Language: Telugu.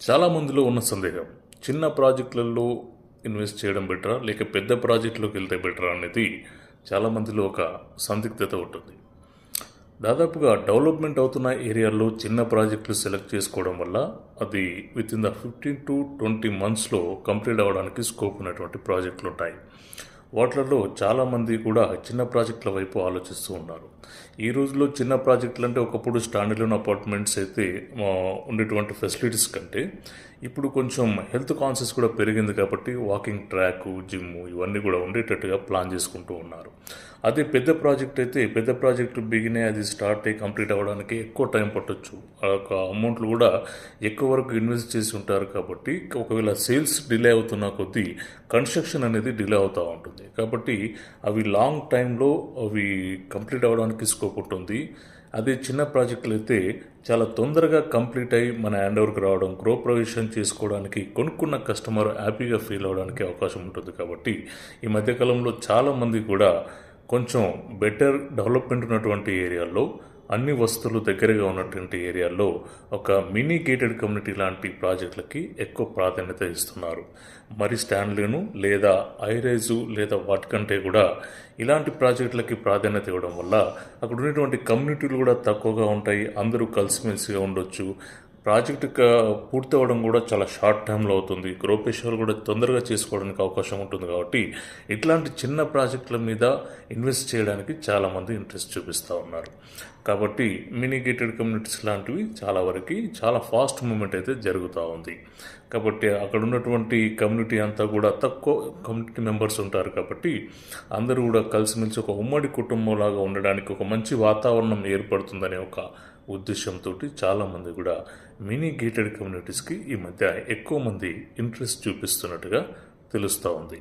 చాలా మందిలో ఉన్న సందేహం, చిన్న ప్రాజెక్టులలో ఇన్వెస్ట్ చేయడం బెటరా లేక పెద్ద ప్రాజెక్టులోకి వెళ్తే బెటరా అనేది చాలా మందిలో ఒక సందిగ్ధత ఉంటుంది. దాదాపుగా డెవలప్మెంట్ అవుతున్న ఏరియాల్లో చిన్న ప్రాజెక్టులు సెలెక్ట్ చేసుకోవడం వల్ల అది విత్ ఇన్ ద 15 to 20 monthsలో కంప్లీట్ అవ్వడానికి స్కోప్ ఉన్నటువంటి ప్రాజెక్టులు ఉంటాయి. వాటిలలో చాలామంది కూడా చిన్న ప్రాజెక్టుల వైపు ఆలోచిస్తూ ఉన్నారు. ఈ రోజుల్లో చిన్న ప్రాజెక్టులు అంటే ఒకప్పుడు స్టాండర్డ్ అపార్ట్మెంట్స్ అయితే ఉండేటువంటి ఫెసిలిటీస్ కంటే ఇప్పుడు కొంచెం హెల్త్ కాన్షియస్ కూడా పెరిగింది కాబట్టి వాకింగ్ ట్రాక్, జిమ్ ఇవన్నీ కూడా ఉండేటట్టుగా ప్లాన్ చేసుకుంటూ ఉన్నారు. అదే పెద్ద ప్రాజెక్ట్ అయితే పెద్ద ప్రాజెక్టు బిగినే అది స్టార్ట్ అయ్యి కంప్లీట్ అవ్వడానికి ఎక్కువ టైం పట్టొచ్చు. ఆ యొక్క అమౌంట్లు కూడా ఎక్కువ వరకు ఇన్వెస్ట్ చేసి ఉంటారు కాబట్టి ఒకవేళ సేల్స్ డిలే అవుతున్న కొద్దీ కన్స్ట్రక్షన్ అనేది డిలే అవుతూ ఉంటుంది. కాబట్టి అవి లాంగ్ టైంలో అవి కంప్లీట్ అవ్వడానికి స్కోప్ ఉంటుంది. అదే చిన్న ప్రాజెక్టులు అయితే చాలా తొందరగా కంప్లీట్ అయ్యి మన హ్యాండ్ ఓవర్కి రావడం, గృహప్రవేశం చేసుకోవడానికి కొనుక్కున్న కస్టమర్ హ్యాపీగా ఫీల్ అవ్వడానికి అవకాశం ఉంటుంది. కాబట్టి ఈ మధ్యకాలంలో చాలామంది కూడా కొంచెం బెటర్ డెవలప్మెంట్ ఉన్నటువంటి ఏరియాల్లో, అన్ని వస్తువులు దగ్గరగా ఉన్నటువంటి ఏరియాల్లో ఒక మినీ గేటెడ్ కమ్యూనిటీ లాంటి ప్రాజెక్టులకి ఎక్కువ ప్రాధాన్యత ఇస్తున్నారు. మరి స్టాండ్లను లేదా ఐరైజు లేదా వాటికంటే కూడా ఇలాంటి ప్రాజెక్టులకి ప్రాధాన్యత ఇవ్వడం వల్ల అక్కడ ఉన్నటువంటి కమ్యూనిటీలు కూడా తక్కువగా ఉంటాయి. అందరూ కలిసిమెలిసిగా ఉండొచ్చు. ప్రాజెక్టు పూర్తి అవ్వడం కూడా చాలా షార్ట్ టైంలో అవుతుంది. గృహప్రవేశాలు కూడా తొందరగా చేసుకోవడానికి అవకాశం ఉంటుంది. కాబట్టి ఇట్లాంటి చిన్న ప్రాజెక్టుల మీద ఇన్వెస్ట్ చేయడానికి చాలామంది ఇంట్రెస్ట్ చూపిస్తూ ఉన్నారు. కాబట్టి మినీ గేటెడ్ కమ్యూనిటీస్ లాంటివి చాలా వరకు చాలా ఫాస్ట్ మూమెంట్ అయితే జరుగుతూ ఉంది. కాబట్టి అక్కడ ఉన్నటువంటి కమ్యూనిటీ అంతా కూడా తక్కువ కమ్యూనిటీ మెంబర్స్ ఉంటారు. కాబట్టి అందరూ కూడా కలిసిమెలిసి ఒక ఉమ్మడి కుటుంబంలాగా ఉండడానికి ఒక మంచి వాతావరణం ఏర్పడుతుందనే ఒక ఉద్దేశంతో చాలామంది కూడా మినీ గేటెడ్ కమ్యూనిటీస్కి ఈ మధ్య ఎక్కువ మంది ఇంట్రెస్ట్ చూపిస్తున్నట్టుగా తెలుస్తూ ఉంది.